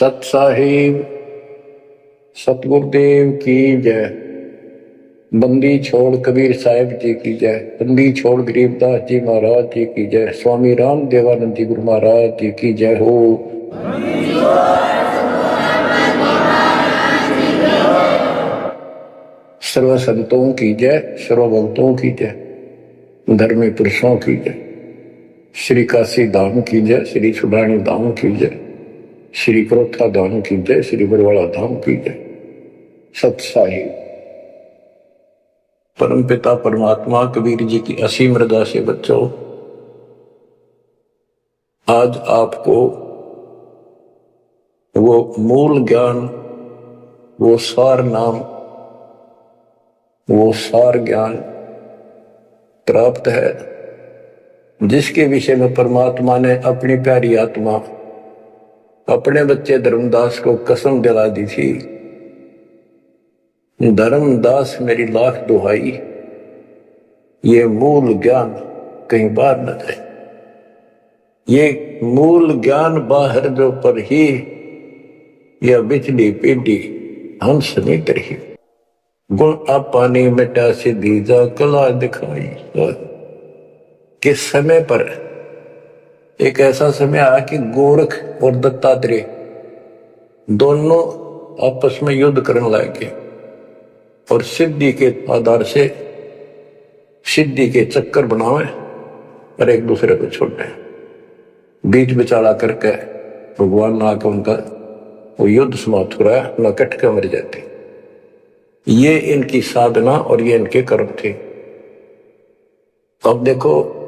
सत साहिब सतगुरुदेव की जय। बंदी छोड़ कबीर साहिब जी की जय। बंदी छोड़ गरीबदास जी महाराज जी की जय। स्वामी राम देवानंद जी गुरु महाराज जी की जय हो। सर्व संतों की जय, सर्व भक्तों की जय, धर्मी पुरुषों की जय। श्री काशी धाम की जय, श्री सुब्राणी धाम की जय, श्री क्रोथा धाम की जय, श्री बरवाड़ा धाम की जय। सत साहिब परम पिता परमात्मा कबीर जी की असीम रजा से बच्चों, आज आपको वो मूल ज्ञान, वो सार नाम, वो सार ज्ञान प्राप्त है जिसके विषय में परमात्मा ने अपनी प्यारी आत्मा अपने बच्चे धर्मदास को कसम दिला दी थी। धर्मदास मेरी लाख दुहाई, ये मूल ज्ञान कहीं बाहर न जाए। ये मूल ज्ञान बाहर जो पर ही यह बिजली पीढ़ी हंस नहीं रही। गुण पानी मिटा से दीजा कला दिखाई। किस समय पर एक ऐसा समय आया कि गोरख और दत्तात्रेय दोनों आपस में युद्ध करने लगे और सिद्धि के आधार से सिद्धि के चक्कर बनावे और एक दूसरे को छोड़े। बीच बिचारा करके भगवान ना के उनका वो युद्ध समाप्त हो रहा है, न कट के मर जाते। ये इनकी साधना और ये इनके कर्म थे। अब देखो,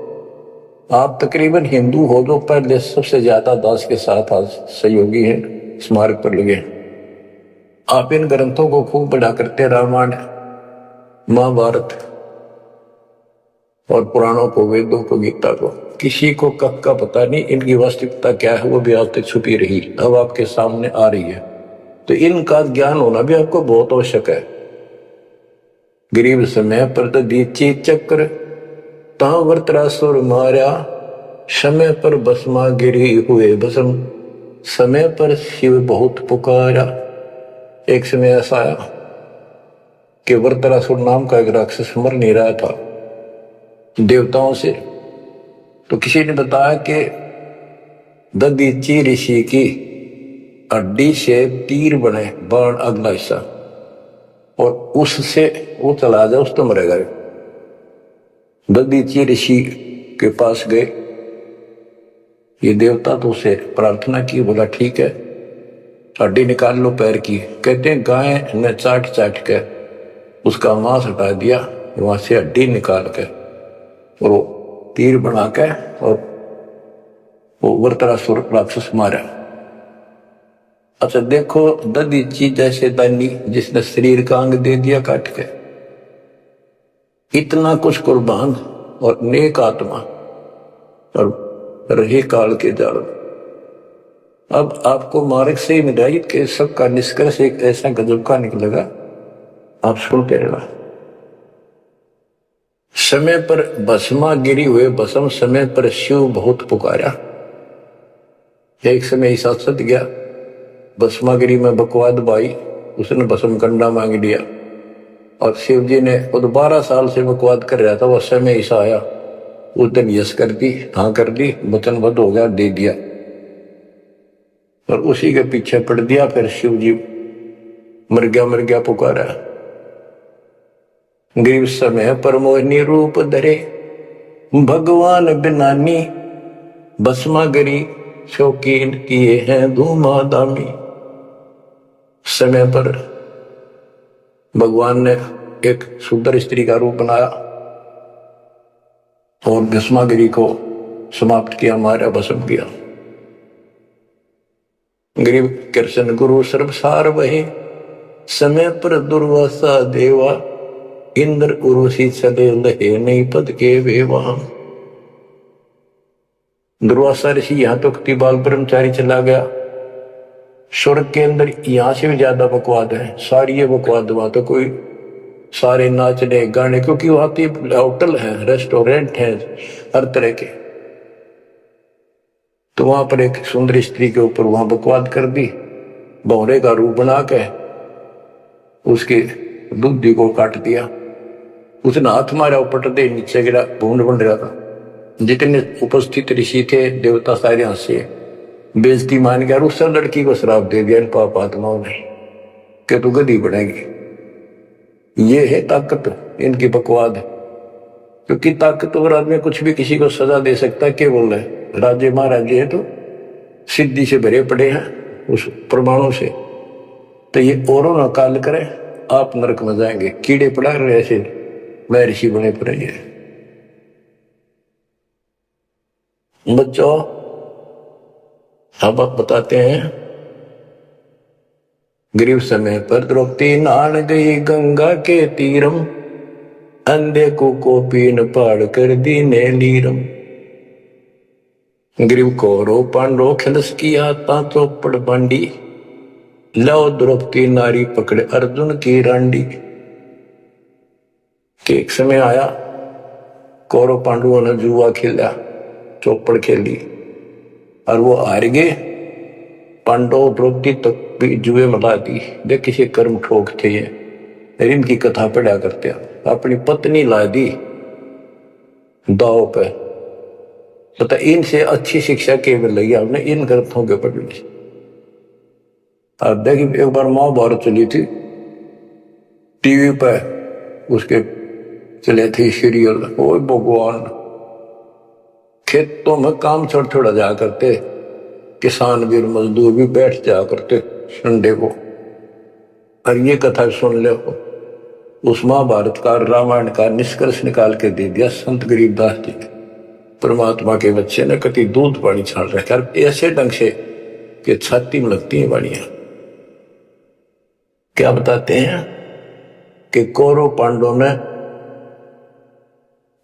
आप तकरीबन हिंदू हो जो पहले सबसे ज्यादा दास के साथ आज सहयोगी हैं, स्मारक पर लगे। आप इन ग्रंथों को खूब बढ़ा करते, रामायण, महाभारत और पुराणों को, वेदों को, गीता को। किसी को कब का पता नहीं, इनकी वास्तविकता क्या है वो भी आज तक छुपी रही, अब आपके सामने आ रही है। तो इनका ज्ञान होना भी आपको बहुत आवश्यक है। गरीब समय पर दीची चक्र ता वर्तरासुर मारा, समय पर भस्मा गिरी हुए भस्म, समय पर शिव बहुत पुकारा। एक समय ऐसा आया कि वर्तरासुर नाम का एक राक्षस मर नहीं रहा था देवताओं से। तो किसी ने बताया कि ददीची ऋषि की हड्डी से तीर बने, बाण अगला हिस्सा, और उससे वो चला जाए उस तो मरेगा। ददीची ऋषि के पास गए, ये देवता तो उसे प्रार्थना की, बोला ठीक है हड्डी निकाल लो पैर की। कहते हैं गाय ने चाट चाट के उसका मांस हटा दिया, वहां से हड्डी निकाल के और वो तीर बना के और वो वर्तरासुर राक्षस मारा। अच्छा देखो, ददीची जैसे दानी जिसने शरीर का अंग दे दिया काट के, इतना कुछ कुर्बान और नेक आत्मा और रही काल के जाल। अब आपको मार्ग से मिलाई के सबका निष्कर्ष एक ऐसा गजब का निकलेगा, आप सुनते रहना। समय पर भस्मा गिरी हुए भस्म, समय पर शिव बहुत पुकारा। एक समय ऐसा सत गया, भस्मागिरी में बकवाद भाई, उसने भस्म कंडा मांग लिया और शिव जी ने खुद 12 साल से बकवाद कर रहा था। वह समय ऐसा आया, उस दिन यस कर दी, हाँ कर दी, वचनबद्ध हो गया, दे दिया और उसी के पीछे पड़ दिया। फिर शिव जी मर गया पुकारा। गरीब समय पर मोहिनी रूप धरे, भगवान बिनानी, भस्मागिरी शौकीन किए हैं धूमाधामी। समय पर भगवान ने एक सुंदर स्त्री का रूप बनाया और भस्मागिरी को समाप्त किया, मारा, भस्म किया। गरीब कृष्ण गुरु सर्वसार वही, समय पर दुर्वासा देवा, इंद्र उर्वशी चले लहे नहीं पद के वेवा। दुर्वासा ऋषि यहां तो बाल ब्रह्मचारी चला गया, स्वर्ग के अंदर यहां से भी ज्यादा बकवाद है। सारी ये बकवाद वहां तो कोई सारे नाचने गाने, क्योंकि वहां तो होटल है, रेस्टोरेंट है हर तरह के। तो वहां पर एक सुंदर स्त्री के ऊपर वहां बकवाद कर दी भौरे का रूप बना के उसके दूधी को काट दिया। उसने हाथ मारा, उपट दे नीचे गिरा, भूड बन रहा था। जितने उपस्थित ऋषि थे देवता सारे हंसे, बेइज्जती मान गया। उस लड़की को श्राप दे दिया इन पाप आत्माओं ने कि तू गधी बनेगी। ये है ताकत इनकी, बकवाद है। क्योंकि ताकतवर आदमी कुछ भी किसी को सजा दे सकता है। क्या बोल रहे हैं, राज्य महाराजे है तो सिद्धि से भरे पड़े हैं उस प्रमाणों से। तो ये औरों न काल करे, आप नरक में जाएंगे। कीड़े पड़ा रहे ऐसे महर्षि बने पड़े। बच्चों अब आप बताते हैं, गरीब समय पर द्रौपदी नहान गई गंगा के तीरम, अंधे को पीन पाड़ कर दीने नीरम। ग्रीव कौरव पांडव खिलस किया ता चौपड़ बांडी, लो द्रौपदी नारी पकड़े अर्जुन की रांडी। कि एक समय आया, कौरव पांडवों ने जुआ खेला, चौपड़ खेली और वो हार गए। पांडव द्रौपदी तक भी जुए में ला दी। देख किसी कर्म ठोक थे ये, इनकी कथा पढ़ा करते। अपनी पत्नी ला दी दाव पे। पता इनसे अच्छी शिक्षा केवल लगी हमने इन ग्रंथों के पढ़ ली। अब देखिए एक बार महाभारत चली थी टीवी पे, उसके चले थे सीरियल। ओ भगवान, खेतों में काम छोड़ छोड़ा जा करते, किसान भी मजदूर भी बैठ जा करते संडे को। और ये कथा सुन ले, उस महाभारत का रामायण का निष्कर्ष निकाल के दे दिया संत गरीबदास जी। परमात्मा के बच्चे ने कति दूध पानी छाड़ रखा ऐसे ढंग से कि छाती में लगती है वाणियां। क्या बताते हैं कि कौरव पांडव ने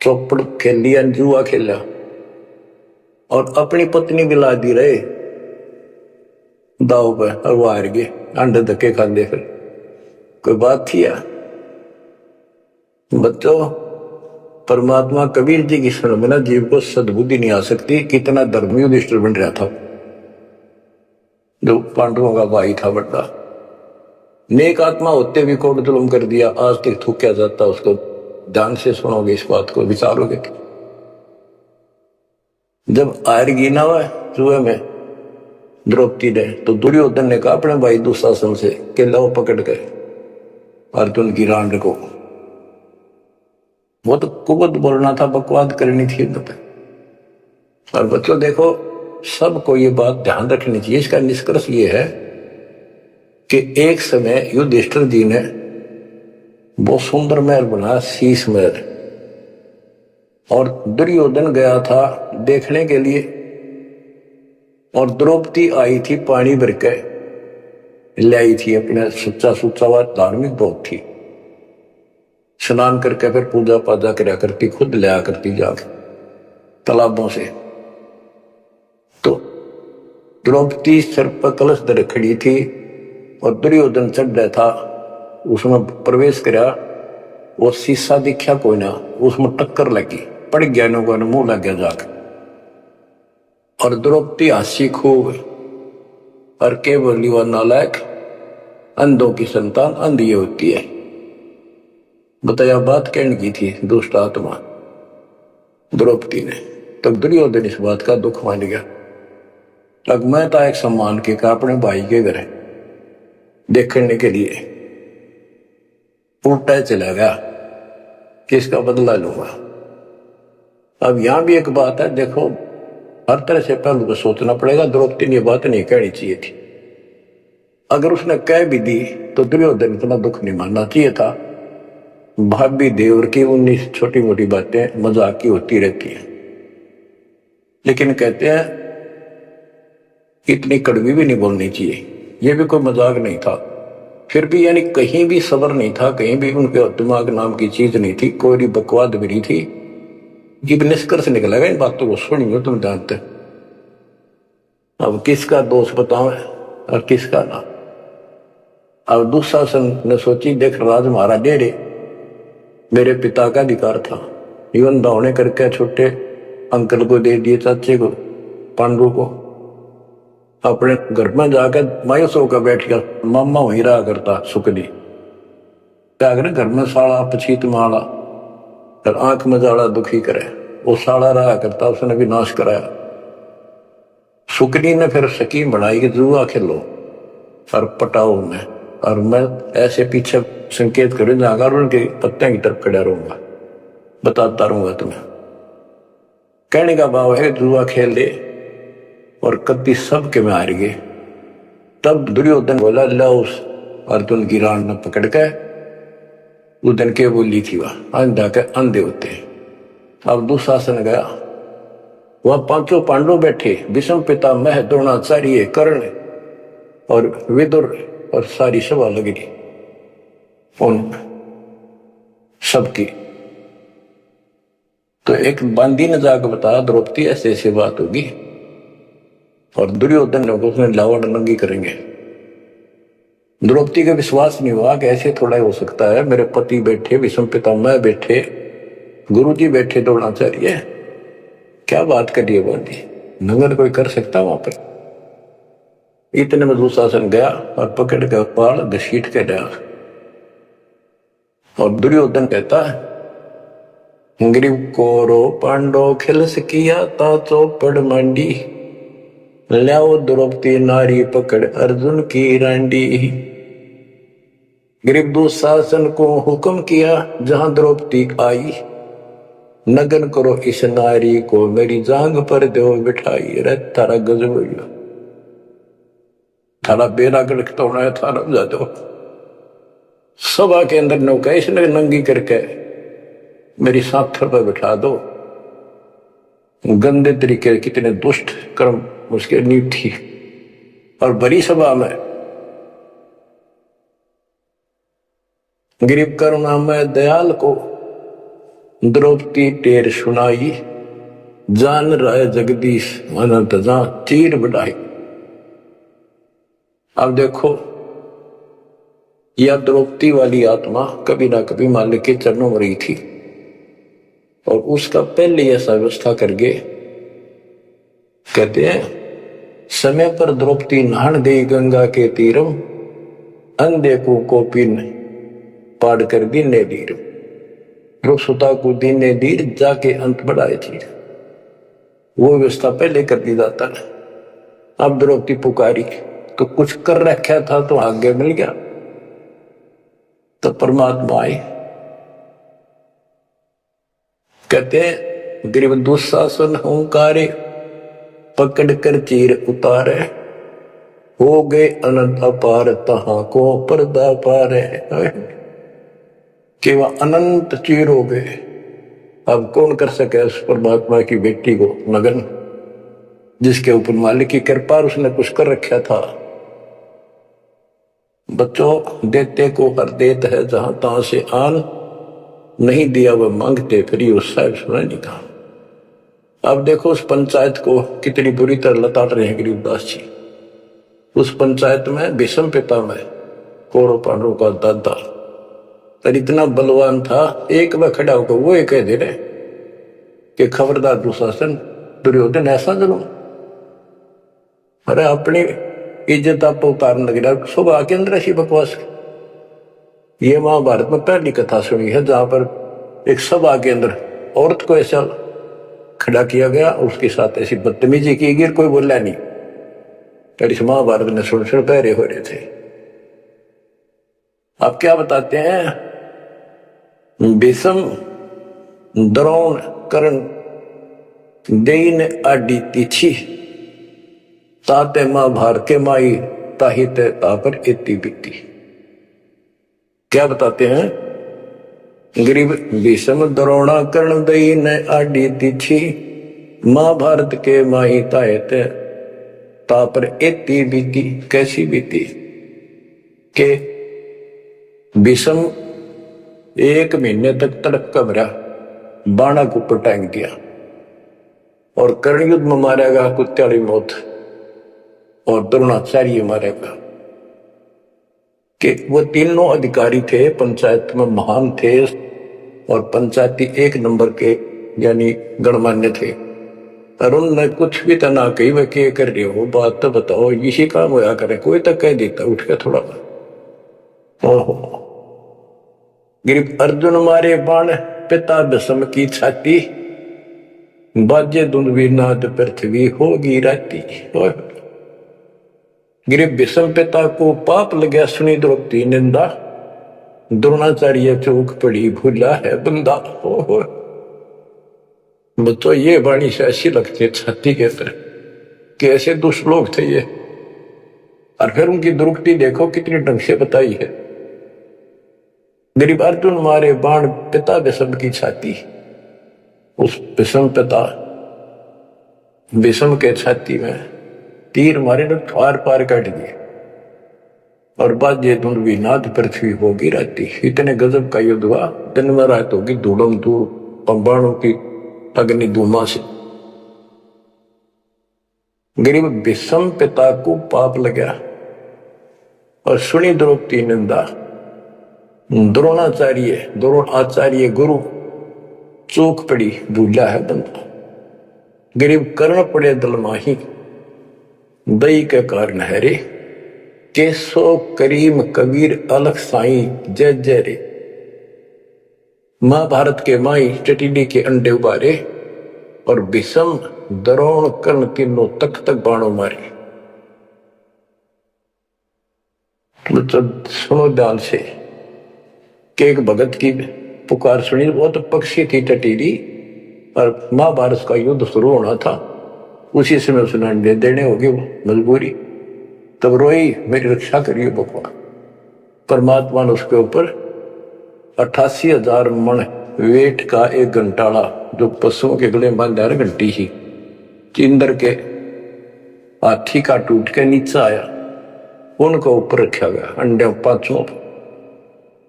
चौपड़ खेल लिया, जुआ खेला और अपनी पत्नी भी ला दी रहे दाव पे, और वो हार गए। अंडे धक्के खाते। फिर कोई बात थी या बच्चों, परमात्मा कबीर जी की शरण में ना जीव को सद्बुद्धि नहीं आ सकती। कितना धर्मी युधिष्ठिर बन रहा था, जो पांडवों का भाई था बड़ा। नेक आत्मा होते भी कोट जुल्म कर दिया, आज तक थूका जाता उसको। ध्यान से सुनोगे इस बात को, विचारोगे। जब हारगी ना हुआ जुए में द्रौपदी ने, तो दुर्योधन ने कहा अपने भाई दुशासन से कि लो पकड़ गए अर्जुन की रांड को। वो तो कुबत बोलना था, बकवाद करनी थी। और बच्चों देखो, सबको ये बात ध्यान रखनी चाहिए। इसका निष्कर्ष ये है कि एक समय युधिष्ठिर जी ने बहुत सुंदर महल बनाया, शीश महल। और दुर्योधन गया था देखने के लिए, और द्रौपदी आई थी पानी भर के लाई थी अपने। सच्चा सुच्चा हुआ धार्मिक बहुत थी। स्नान करके फिर पूजा पाजा कराया करती, खुद लिया करती जाके तालाबों से। तो द्रौपदी सिर पर कलश धर खड़ी थी और दुर्योधन चढ़ रहा था, उसमें प्रवेश करा। वो शीशा दिखा कोई ना, उसमें टक्कर लगी, पड़ गया नो, मुंह लग गया जाके। और द्रौपदी हंसी खूब और के बोली, वह नालायक, अंधों की संतान अंधी होती है। बताया बात कहने की थी दुष्ट आत्मा द्रौपदी ने। तब दुर्योधन इस बात का दुख मान गया। अब मैं था एक सम्मान के का अपने भाई के घर देखने के लिए उल्टा चला गया कि इसका बदला लूंगा। अब यहां भी एक बात है, देखो हर तरह से पहलू को सोचना पड़ेगा। द्रौपदी ने बात नहीं कहनी चाहिए थी। अगर उसने कह भी दी तो दुर्योधन इतना दुख नहीं मानना चाहिए था। भाभी देवर की 19 छोटी मोटी बातें मजाक की होती रहती है, लेकिन कहते हैं इतनी कड़वी भी नहीं बोलनी चाहिए। ये भी कोई मजाक नहीं था। फिर भी यानी कहीं भी सब्र नहीं था, कहीं भी उनके दिमाग नाम की चीज नहीं थी, कोई बकवाद भी नहीं थी। ये निष्कर्ष निकलेगा इन बातों को सुनिए तुम जानते। अब किसका दोष बताओ और किसका ना। अब दुशासन ने सोची, देख राज हमारा डेरे मेरे पिता का अधिकार था, जीवन दावने करके छोटे अंकल को दे दिए, चाचे को, पांडु को। अपने घर में जाकर मायूस होकर बैठ गया। मामा वहीं रहा करता सुकनी, क्या करे घर में साला पछीत माला और आंख में जाला दुखी करे, वो साला रहा करता, उसने भी नाश कराया। सुकनी ने फिर स्कीम बनाई कि जुआ खेलो और पटाओ में, और मैं ऐसे पीछे संकेत करूँ जाकर उनके पत्ते की तरफ खड़ा रहूंगा, बताता रहूंगा तुम्हें। कहने का भाव है जुआ खेल ले और कभी सबके में हार गए। तब दुर्योधन बोला ला उस अर्जुन की रान ने पकड़ के, उस दिन के बोली थी वह अंधा के अंधे होते। अब दुशासन गया, वह पांचों पांडव बैठे, भीष्म पितामह द्रोणाचार्य कर्ण और विदुर, और सारी सभा लग गई उन सबकी। तो एक बांदी ने जाकर बताया द्रौपदी ऐसे ऐसी बात होगी, और दुर्योधन ने उसने लावण नंगी करेंगे। द्रौपदी का विश्वास नहीं हुआ कि ऐसे थोड़ा हो सकता है, मेरे पति बैठे, भीष्म पितामह बैठे, गुरुजी बैठे, द्रोणाचार्य, क्या बात करिए बांदी, नंगर कोई कर सकता वहां पर। इतने में दुशासन गया और पकड़ के बाल घसीट के गया, और दुर्योधन कहता है ग्रीव कोरो पांडो खिलस किया ता चौपड़ मांडी, ल्याओ द्रौपदी नारी पकड़ अर्जुन की रांडी। ग्रीव दुशासन को हुक्म किया जहां द्रौपदी आई, नगन करो इस नारी को मेरी जांग पर दो बिठाई। रे थारा गजब हो गया, थारा बेरा गड़क तो होना है, थारा जा दो। सभा के अंदर नौका इसने नंगी करके मेरी साथर पर बिठा दो। गंदे तरीके कितने दुष्ट कर्म उसके नींव थी। और बड़ी सभा में गरीब करुणा में दयाल को द्रौपदी टेर सुनाई, जान राय जगदीश अनंत जा चीर बढ़ाई। अब देखो यह द्रौपदी वाली आत्मा कभी ना कभी मालिक के चरणों में रही थी, और उसका पहले ऐसा व्यवस्था कर गए। कहते हैं समय पर द्रौपदी नहान दे गंगा के तीरम, अंधे को कोपिन पाड़ कर दीने दीर, सुता को दीने दीर जाके अंत बढ़ाए थी। वो व्यवस्था पहले कर दी जाता है। अब द्रौपदी पुकारी तो कुछ कर रखा था तो आगे मिल गया, तो परमात्मा आए। कहते हैं गरीब दुशासन हुंकारे, पकड़ कर चीर उतारे, हो गए अनंत अपार तहां को पर्दा पारे। कि वह अनंत चीर हो गए। अब कौन कर सके उस परमात्मा की बेटी को नगन, जिसके ऊपर मालिक की कृपा उसने कुछ कर रखा था। बच्चों देते को हर देत है जहां तहां से आन, नहीं दिया वह मांगते फिर उस साहब सुना नहीं कहा। अब देखो उस पंचायत को कितनी बुरी तरह लताड़ रहे हैं गरीबदास जी। उस पंचायत में भीष्म पितामह कौरव पांडवों का दादा पर इतना बलवान था, एक बार खड़ा होकर वो एक कह दे रहे कि खबरदार दुशासन दुर्योधन ऐसा जुल्म। अरे अपनी इज्जत आप उतारने लग रहा, सुबह के अंदर ऐसी बकवास। ये महाभारत में पहली कथा सुनी है जहां पर एक सभा के अंदर औरत को ऐसा खड़ा किया गया, उसके साथ ऐसी बदतमीजी की गई, कोई बोला नहीं। तो इस महाभारत में सुन सुन पहरे हो रहे थे। आप क्या बताते हैं, भीष्म द्रोण कर्ण देन आडी तीछी, ताते महाभारत के माई ताहिते तापर इति बीती। क्या बताते हैं, गरीब भीष्म द्रोणा कर्ण देन आडी तीछी, महाभारत के माई ताहिते तापर इति बीती। कैसी बीती के भीष्म 1 महीने तक तड़प का मरा, बाणा को ऊपर टांग दिया, और कर्ण युद्ध में मारेगा कुत्त्याली मौत, और द्रोणाचार्य मारेगा। कि वो तीनों अधिकारी थे, पंचायत में महान थे, और पंचायती 1 नंबर के यानी गणमान्य थे। और उनने कुछ भी तो ना कही, वह क्या कर रही हो, बात तो बताओ, इसी काम होया करे, कोई तो कह देता उठ के थोड़ा। ओहो, गिर अर्जुन मारे बाण पिता विषम की छाती, बाजे दुंदवी नाद पृथ्वी होगी राती। गिर विषम पिता को पाप लगे सुनी द्रौपदी निंदा, द्रोणाचार्य चौक पड़ी भूला है बंदा। ओहो, बच्चों ये वाणी से ऐसी लगती है छाती के तरह कि ऐसे दुष्ट लोग थे ये। और फिर उनकी दुर्गति देखो कितनी ढंग से बताई है। गरीब अर्जुन मारे बाण पिता विषम की छाती, उस विषम पिता विषम के छाती में तीर मारे ने पार पार काट दिए, और बाजे धुंधवी नाद पृथ्वी होगी राती। इतने गजब का युद्ध हुआ, दिन में रात होगी धूड़म धूड़ बाणों की अग्नि धूमा से। गरीब विषम पिता को पाप लगा और सुनी द्रौपदी निंदा, द्रोणाचार्य गुरु चूक पड़ी भूला है बंदा। गरीब कर्ण पड़े दल माही, दई के कारण है रे, केसो करीम कबीर अलख साई जय जय रे। महाभारत के माई चटीडी के अंडे उबारे, और विषम द्रोण कर्ण तीनों तक तक बाणों मारे। मतलब सुनो ध्यान से कि एक भगत की पुकार सुनी, वो तो पक्षी थी टटीरी, और महाभारत का युद्ध शुरू होना था, उसी समय उसने अंडे देने होगी वो मजबूरी। तब रोई, मेरी रक्षा करिए भगवान। परमात्मा ने उसके ऊपर 88,000 मन वेट का एक घंटाला, जो पशुओं के गले बांधा है घंटी ही, इंद्र के हाथी का टूट के नीचे आया, उनको ऊपर रखा गया अंडे पांचों।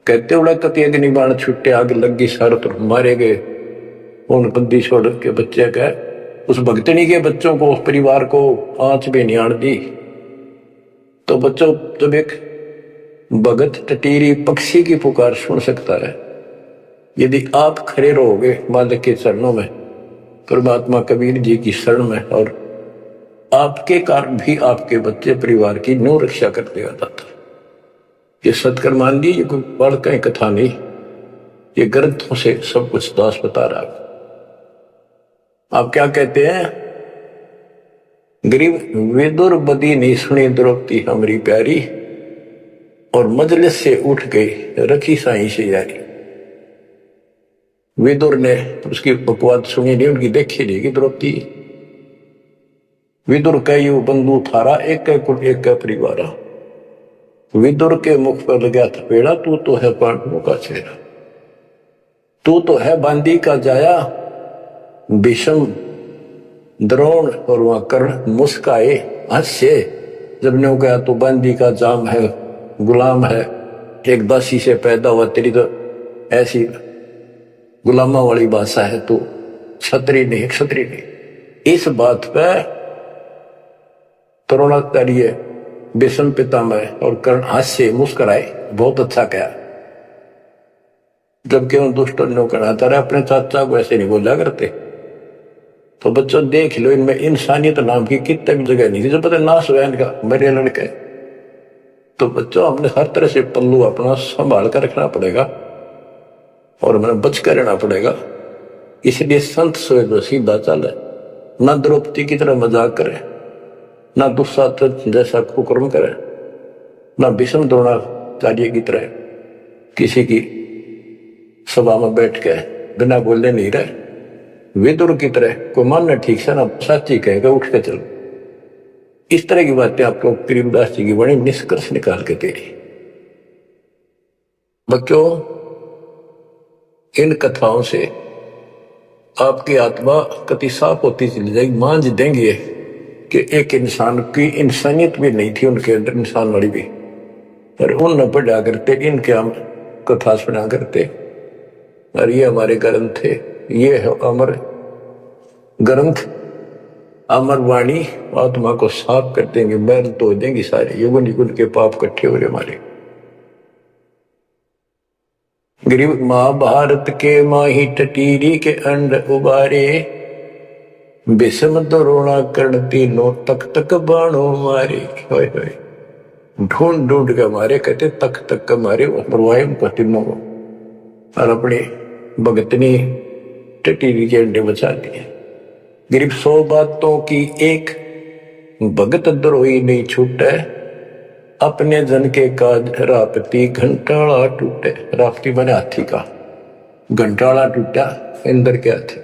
कहते उड़ा कति अग्नि बाण छुट्टे, आग लगी सारे तरफ मारे गए। उन बंदी छोड़ के बच्चे का, उस भक्तनी के बच्चों को, उस परिवार को आंच भी नहीं आड़ दी। तो बच्चों, जब एक भगत टटीरी पक्षी की पुकार सुन सकता है, यदि आप खड़े रहोगे मालिक के चरणों में, परमात्मा कबीर जी की शरण में, और आपके कारण भी आपके बच्चे परिवार की नो रक्षा करते आता था। ये सत्कर मान ली, ये कोई बड़ कहीं कथा नहीं, ये ग्रंथों से सब कुछ दास बता रहा है। आप क्या कहते हैं, गरीब विदुर बदी नहीं सुनी द्रौपदी हमारी प्यारी, और मजलिस से उठ गई रखी साई से यारी। विदुर ने उसकी बकवाद सुनी नहीं, उनकी देखी नहीं कि द्रौपदी। विदुर कई बंधु थारा, एक कुल एक परिवार। विदुर के मुख पर लगा थपेड़ा, तू तो है पांडवों का चेहरा, तू तो है बांदी का जाया। भीष्म, द्रोण और वहां कर्ण मुस्काए हास्य, जब ने कहा तू बांदी का जाम है, गुलाम है, एक दासी से पैदा हुआ, तेरी तो ऐसी गुलामा वाली भाषा है, तू क्षत्रिय नहीं, क्षत्रिय नहीं। इस बात पर द्रोणाचार्य, भीष्म पितामह और कर्ण हास्य मुस्कुराए, बहुत अच्छा कहा। जबकि उन दुष्टों ने कहना था, अपने चाचा को ऐसे नहीं बोला करते। तो बच्चों देख लो, इनमें इंसानियत नाम की कितने भी जगह नहीं थी, जो पता नाश हुआ इनका, मेरे लड़के। तो बच्चों, हमने हर तरह से पल्लू अपना संभाल कर रखना पड़ेगा, और हमें बच कर रहना पड़ेगा। इसलिए संत सोए सीधा चले, ना द्रौपदी की तरह मजाक करे, ना दुस्साहस जैसा कुकर्म करे, ना भीष्म द्रोणाचार्य की तरह किसी की सभा में बैठ के बिना बोलने नहीं रहे। विदुर की तरह को मानना ठीक से ना साची कहेगा, उठ के चलो। इस तरह की बातें आपको करीमदास जी की बड़ी निष्कर्ष निकाल के दे रही। बच्चों, इन कथाओं से आपकी आत्मा कति साफ होती चली जाएगी। मांझ देंगे कि एक इंसान की इंसानियत भी नहीं थी उनके अंदर, इंसान वाली भी, और उन न पढ़ा करते, इनके हम कथा सुना करते। और ये हमारे ग्रंथ थे, ये है अमर ग्रंथ, अमर वाणी, आत्मा को साफ कर देंगे, मैल धो देंगे सारे युगन युगन के पाप इकट्ठे हो रहे हमारे। गरीब महाभारत के माही टटीरी के अंड उबारे, बेसम तो रोना करती नो तक तक बाणो मारे। होय होय, ढूंढ ढूंढ के मारे, कहते तक तक के मारे मरवाए तीनों को, और अपनी भगतनी टटीरी के अंडे बचा दिए। गरीब 100 बातों की एक, भगत द्रोही नहीं छूटे, अपने जन के काज रापती घंटाला टूटे। रापती बने हाथी का, घंटाला टूटा इंद्र के हाथी।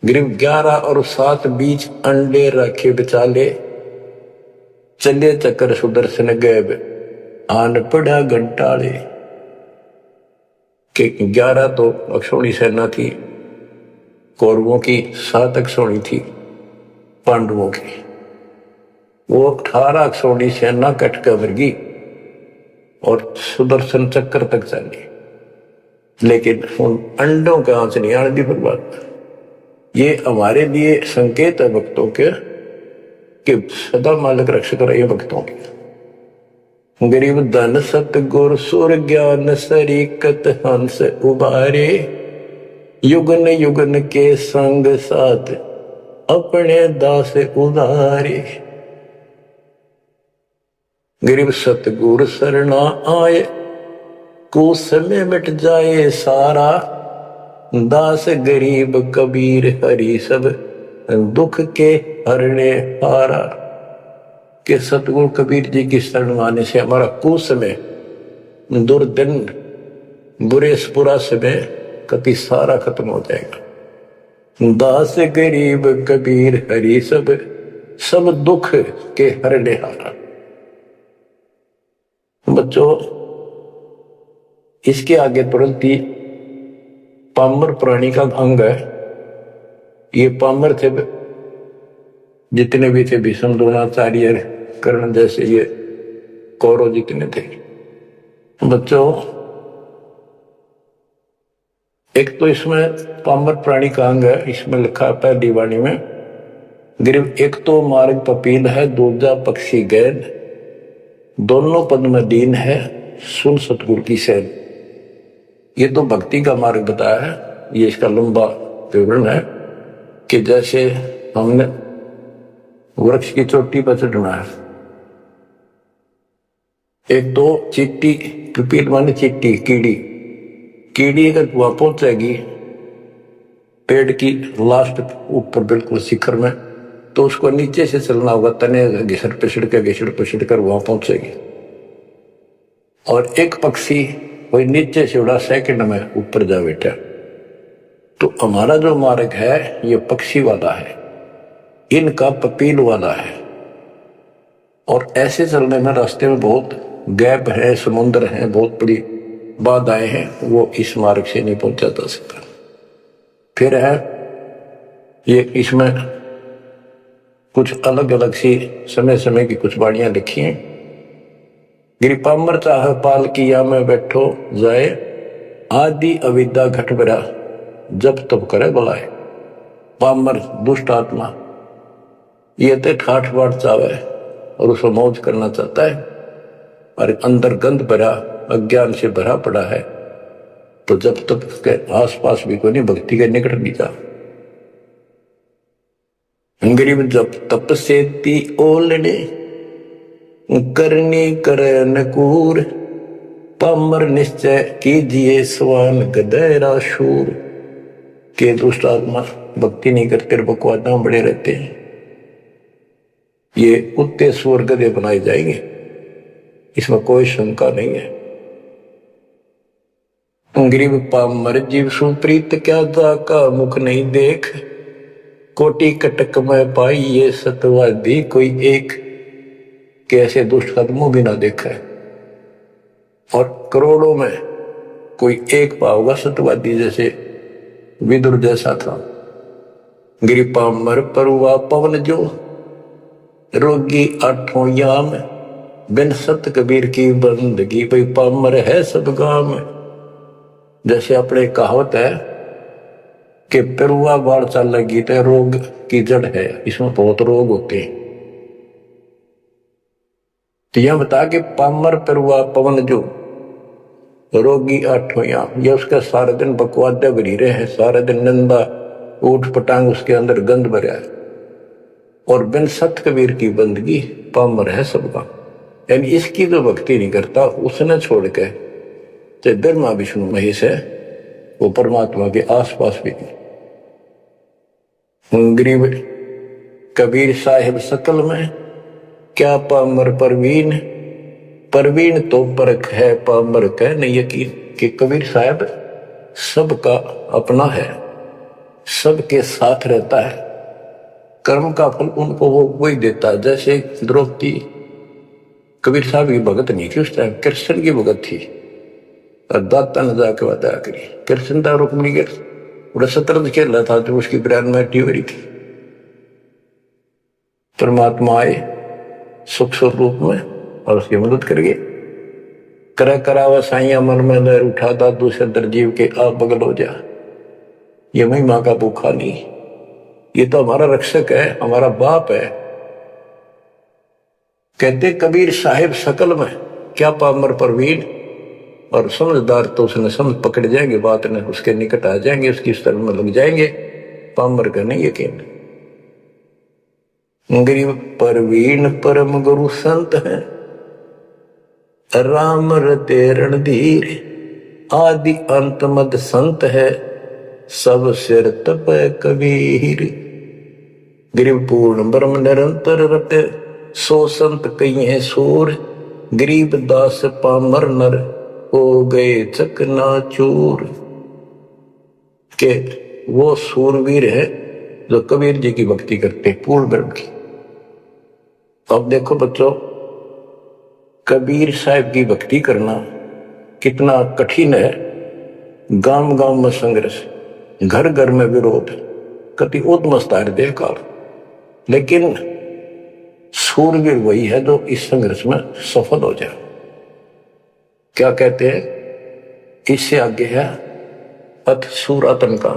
गरीब 11 और 7 बीच अंडे रखे बेचाले, चले चक्कर सुदर्शन गैब आन पड़ा घंटाले। के 11 तो अक्षौणी सेना थी कौरवों की, 7 अक्षौणी थी पांडवों की। वो 18 अक्षौणी सेना कटकर वर्गी और सुदर्शन चक्कर तक चली, लेकिन उन अंडों का आंच नहीं आने दी। फिर बात ये हमारे लिए संकेत है भक्तों के कि सदा मालिक रक्षक रहे भक्तों के। गरीब धन सतगुर सुर ज्ञान सरीकत हंस उबारे, युगन युगन के संग साथ अपने दास उदारे। गरीब सतगुर शरणा आए, कुछ समय मिट जाए सारा, दास गरीब कबीर हरि सब दुख के हरने हारा। के सतगुरु कबीर जी की शरण आने से हमारा कुछ समय, दुर्दिन, बुरा समय कति सारा खत्म हो जाएगा। दास गरीब कबीर हरि सब दुख के हरने हारा। बच्चों, इसके आगे तुरंत ही पामर प्राणी का अंग है। ये पामर थे जितने भी थे, भीष्म द्रोणाचार्य कर्ण जैसे ये कौरव जितने थे। बच्चों, एक तो इसमें पामर प्राणी का अंग है, इसमें लिखा है पहली वाणी में, गरीब एक तो मार्ग पपील है, दूजा पक्षी गैन, दोनों पद में दीन है, सुन सतगुरु की सैन। ये तो भक्ति का मार्ग बताया है। ये इसका लंबा विवरण है कि जैसे हमने वृक्ष की चोटी पर चढ़ना है, एक तो चीटी, पिपील माने चीटी, कीड़ी अगर वहां पहुंचेगी पेड़ की लास्ट ऊपर बिल्कुल शिखर में, तो उसको नीचे से चलना होगा, तने घिसड़ पिसड़ कर वहां पहुंचेगी। और एक पक्षी वही नीचे से उड़ा सेकंड में ऊपर जा बैठा। तो हमारा जो मार्ग है ये पक्षी वाला है, इनका पपील वाला है। और ऐसे चलने में रास्ते में बहुत गैप है, समुद्र है, बहुत बड़ी बाधाएं हैं, वो इस मार्ग से नहीं पहुंचा जा सकता। फिर है ये, इसमें कुछ अलग अलग सी समय समय की कुछ वाणियां लिखी हैं। गिरिपामर चाह पाल किया में बैठो जाए, आदि अविद्या घट बरा जब तब करे बुलाए। पामर दुष्ट आत्मा ये तो ठाठ बाट चावे और उसको मौज करना चाहता है, और अंदर गंध भरा अज्ञान से भरा पड़ा है, तो जब तक उसके आसपास भी कोई नहीं, भक्ति के निकट भी जा। गरीब जब तप से ती ओलने करनी करे नकूर, पामर निश्चय कीजिए स्वान गदैरा शूर। के दुष्ट आत्मा भक्ति नहीं करते, बकवादा बड़े रहते हैं, ये कुत्ते सुअर गधे बनाए जाएंगे, इसमें कोई शंका नहीं है। गरीब पामर जीव सुप्रीत क्या जा का मुख नहीं देख, कोटि कटक में पाई ये सतवादी कोई एक। कैसे दुष्ट कदमों भी ना देखा है, और करोड़ों में कोई एक पाओगा सतवादी जैसे विदुर जैसा था। गिरी पामर परुआ पवन जो, रोगी आठों याम, बिन सत कबीर की बंदगी भाई पामर है सब गाम। जैसे अपने कहावत है कि पेरुआ बाढ़ चल लगी तो रोग की जड़ है, इसमें बहुत रोग होते हैं। तो यह बता के पामर पेरुआ पवन जो, रोगी आठों याम, ये उसका सारा दिन बकवादे भरी रहे हैं, सारा दिन निंदा ऊट पटांग उसके अंदर गंध भरा है। और बिन सत कबीर की बंदगी पामर है सबका। यानी इसकी जो भक्ति नहीं करता उसने छोड़ के चाहे ब्रह्मा विष्णु महेश है वो परमात्मा के आसपास भी नहीं। गरीब कबीर साहिब सकल में क्या पामर परवीन, परवीन तो परख है पामर कह नहीं यकीन। कि कबीर साहब सबका अपना है, सबके साथ रहता है, कर्म का फल उनको वो वही देता है। जैसे द्रौपदी कबीर साहब की भगत नहीं थी उस टाइम, कृष्ण की भगत थी। और दाता ने जाके बताया करी कृष्ण था रुक्मिणी के शतरंज खेल रहा था तो उसकी ब्रांड में ट्यूबरी थी। परमात्मा आए सुख स्वरूप में और उसकी मदद कर गए। करावा साइया मन में लहर उठाता दूसरे दरजीव के आप बगल हो जा। ये महिमा का भूखा नहीं, ये तो हमारा रक्षक है, हमारा बाप है। कहते कबीर साहिब सकल में क्या पामर परवीन। और समझदार तो उसने समझ पकड़ जाएंगे, बात ने उसके निकट आ जाएंगे, उसकी शरण में लग जाएंगे। पामर का नहीं यकीन। गरीब परवीन परम गुरु संत है, राम रते रणधीर। आदि अंत मद संत है, सब सिर तप कबीर। गरीब पूर्ण ब्रह्म निरंतर रते, सो संत कई है सूर। गरीब दास पामर नर, हो गए चकनाचूर। के वो सूरवीर है जो कबीर जी की भक्ति करते पूर्ण ब्रह्म की। अब देखो बच्चों, कबीर साहब की भक्ति करना कितना कठिन है। गांव गांव में संघर्ष, घर घर में विरोध, कति उद्मस्तार देह काल। लेकिन सूरवीर वही है जो इस संघर्ष में सफल हो जाए। क्या कहते हैं, इससे आगे है अथ सूरातन का।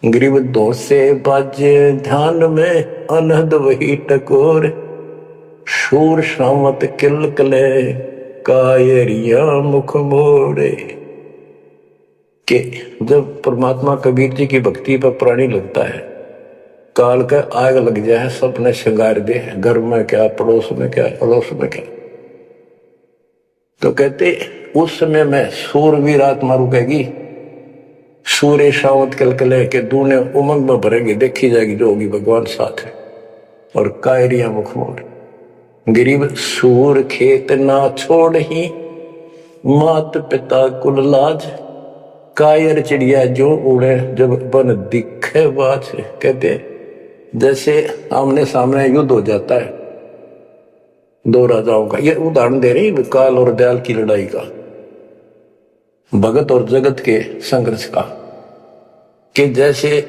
गरीब दो से बाजे ध्यान में, अनहद वही टकोर। शूर शामत किल कले, कायरिया मुख मोड़े। कि जब परमात्मा कबीर जी की भक्ति पर प्राणी लगता है, काल का आग लग जाए, सबने श्रृंगार दे, घर में क्या, पड़ोस में क्या, अड़ोस में क्या। तो कहते उस समय में सूरवीर आत्मा रुकेगी, सूर्य शावत कलकले के दूने उमंग में भरेंगे, देखी जाएगी जो होगी भगवान साथ है। और कायरिया मुख मोड़। गरीब सूर खेत ना छोड़ ही, मात पिता कुल लाज। कायर चिड़िया जो उड़े, जब बन दिखे बाज। कहते जैसे आमने सामने युद्ध हो जाता है दो राजाओं का, ये उदाहरण दे रही काल और दयाल की लड़ाई का, भगत और जगत के संघर्ष का। कि जैसे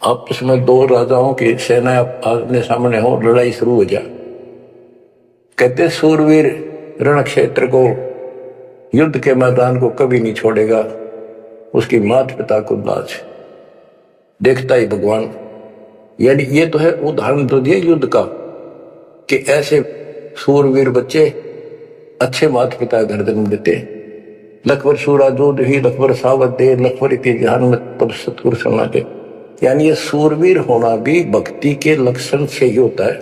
आपस में दो राजाओं की सेना आमने सामने हो, लड़ाई शुरू हो जाए। कहते सूरवीर रण क्षेत्र को, युद्ध के मैदान को कभी नहीं छोड़ेगा, उसकी मात पिता को लाज देखता ही भगवान। यानी ये तो है उदाहरण तो दिए युद्ध का, कि ऐसे सूरवीर बच्चे अच्छे माता पिता घर जन्म देते। लखवर सूरा जोध ही, लखवर सावत दे, लखवर इति ध्यान में तब सतगुरु सुना दे। यानी ये सूरवीर होना भी भक्ति के लक्षण से ही होता है।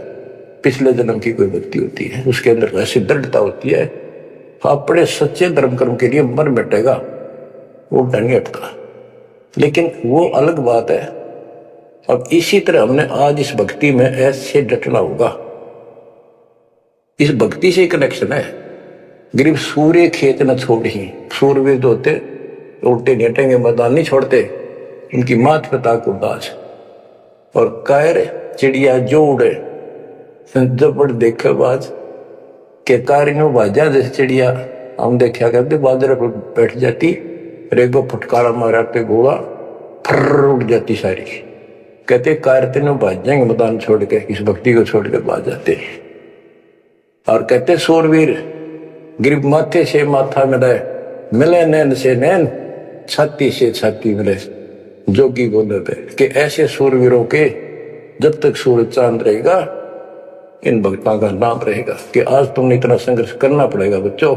पिछले जन्म की कोई भक्ति होती है, उसके अंदर ऐसी दृढ़ता होती है, अपने सच्चे धर्म कर्म के लिए मर मिटेगा, वो नहीं हटता। लेकिन वो अलग बात है। अब इसी तरह हमने आज इस भक्ति में ऐसे डटना होगा, इस भक्ति से कनेक्शन है। गरीब सूर्य खेत न छोड़ ही, सूरवीर जो होते उल्टे नेटेंगे, मैदान नहीं छोड़ते, इनकी मात पिता को दाज। और कायर चिड़िया जो उड़े, जब देखे बाज। के कारियों बाजा जैसे चिड़िया हम देखा करते, बाजरे पर बैठ जाती, एक बार फटकारा मारते घोड़ा फर्र उड़ जाती सारी। कहते कारते न बाज जाएंगे मैदान छोड़ के, इस भक्ति को छोड़ के बाज जाते। और कहते सूरवीर गरीब माथे से माथा मिले, मिले नैन से नैन, छाती से छाती मिले, जोगी बोले थे। कि ऐसे सूरवीरों के जब तक सूरज चांद रहेगा, इन भक्तों का नाम रहेगा। कि आज तुमने इतना संघर्ष करना पड़ेगा बच्चों,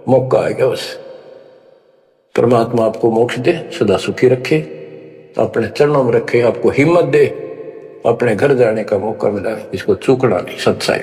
मौका आएगा बस। परमात्मा आपको मोक्ष दे, सदा सुखी रखे, अपने चरणों में रखे, आपको हिम्मत दे, अपने घर जाने का मौका मिला, इसको चूकना नहीं। सत्साई।